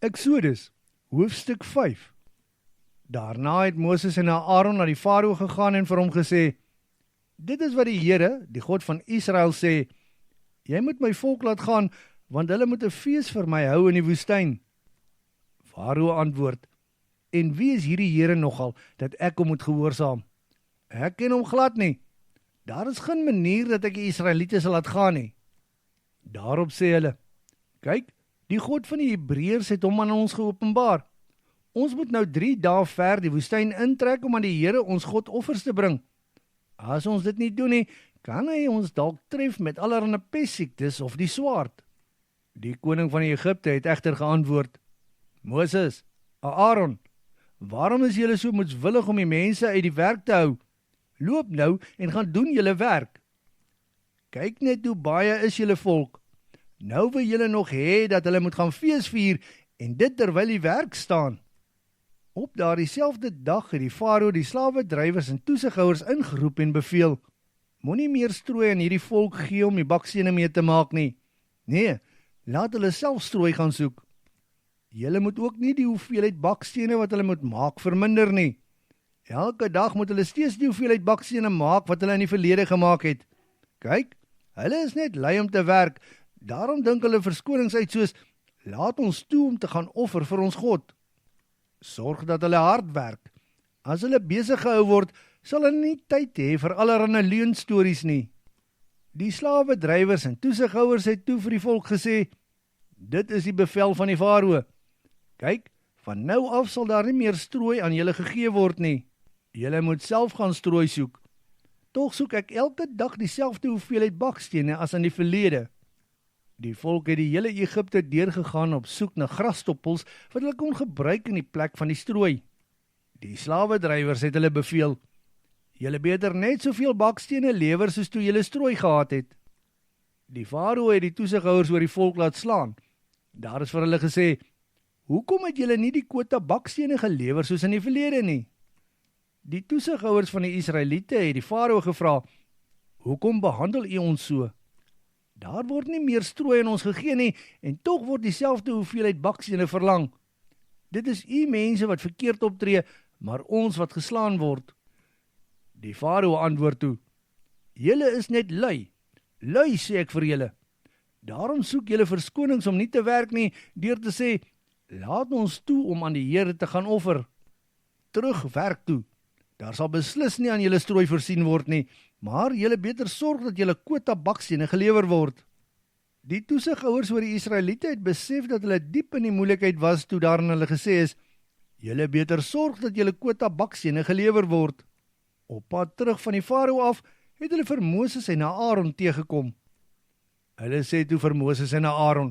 Eksodus, hoofstuk 5. Daarna het Moses en Aaron na die Farao gegaan en vir hom gesê, dit is wat die Here, die God van Israel sê, jy moet my volk laat gaan, want hulle moet 'n fees vir my hou in die woestyn. Farao antwoord, en wie is hierdie Here nogal, dat ek hom moet gehoorsaam? Ek ken hom glad nie. Daar is geen manier dat ek die Israeliete sal laat gaan nie. Daarop sê hulle, kyk, die God van die Hebreërs het hom aan ons geopenbaar. Ons moet nou 3 dae ver die woestyn intrek om aan die Here ons God offers te bring. As ons dit nie doen nie, kan hy ons dalk tref met allerlei pestsiektes of die swaard. Die koning van Egipte het egter geantwoord, Moses, Aaron, waarom is julle so moedswillig om die mense uit die werk te hou? Loop nou en gaan doen julle werk. Kyk net hoe baie is julle volk. Nou wil julle nog hê dat hulle moet gaan feesvier en dit terwyl die werk staan. Op daardie selfde dag het die Farao die slawedrywers en toesighouers ingeroep en beveel, moenie meer strooi aan hierdie volk gee om die bakstene mee te maak nie. Nee, laat hulle self strooi gaan soek. Julle moet ook nie die hoeveelheid bakstene wat hulle moet maak verminder nie. Elke dag moet hulle steeds die hoeveelheid bakstene maak wat hulle in die verlede gemaak het. Kyk, hulle is net lui om te werk, daarom dink hulle verskonings uit soos, laat ons toe om te gaan offer vir ons God. Sorg dat hulle hard werk. As hulle besig gehou word, sal hulle nie tyd hê vir allerlei leunstories nie. Die slawedrywers en toesighouers het toe vir die volk gesê, dit is die bevel van die Farao. Kyk, van nou af sal daar nie meer strooi aan julle gegee word nie. Julle moet self gaan strooi soek. Tog soek ek elke dag dieselfde hoeveelheid bakstene as in die verlede. Die volk het die hele Egipte deurgegaan op soek na grasstoppels wat hulle kon gebruik in die plek van die strooi. Die slawedrywers het hulle beveel, julle beter net soveel bakstene lewer soos toe julle strooi gehad het. Die Farao het die toesighouers oor die volk laat slaan. Daar is vir hulle gesê, hoekom het julle nie die kwota bakstene gelewer soos in die verlede nie? Die toesighouers van die Israeliete het die Farao gevra, hoekom behandel u ons so? Daar word nie meer strooi aan ons gegee nie, en tog word dieselfde hoeveelheid bakstene verlang. Dit is u mense wat verkeerd optree, maar ons wat geslaan word. Die Farao antwoord toe, julle is net lui. Lui sê ek vir julle. Daarom soek julle verskonings om nie te werk nie, deur te sê, laat ons toe om aan die Here te gaan offer. Terug werk toe. Daar sal beslis nie aan julle strooi voorsien word nie, maar julle beter sorg dat julle kwota bakstene gelewer word. Die toesighouers oor die Israeliete het besef dat hulle diep in die moeilikheid was toe daarin hulle gesê is, julle beter sorg dat julle kwota bakstene gelewer word. Op pad terug van die Farao af, het hulle vir Moses en Aaron teëgekom. Hulle sê toe vir Moses en Aaron,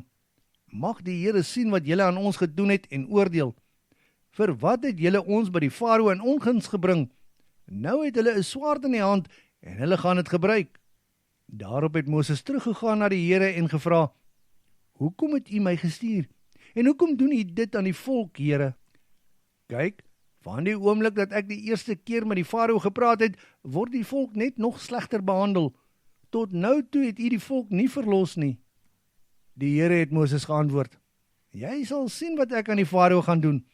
mag die Here sien wat julle aan ons gedoen het en oordeel. Vir wat het julle ons by die Farao in onguns gebring? Nou het hulle 'n swaard in die hand en hulle gaan dit gebruik. Daarop het Moses teruggegaan na die Here en gevra, hoekom het u my gestuur? En hoekom doen u dit aan die volk, Here? Kyk, van die oomblik dat ek die eerste keer met die Farao gepraat het, word die volk net nog slegter behandel. Tot nou toe het u die volk nie verlos nie. Die Here het Moses geantwoord, jy sal sien wat ek aan die Farao gaan doen.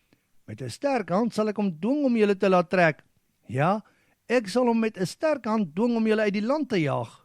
Met 'n sterk hand sal ek hom dwing om julle te laat trek. Ja, ek sal hom met 'n sterk hand dwing om julle uit die land te jaag.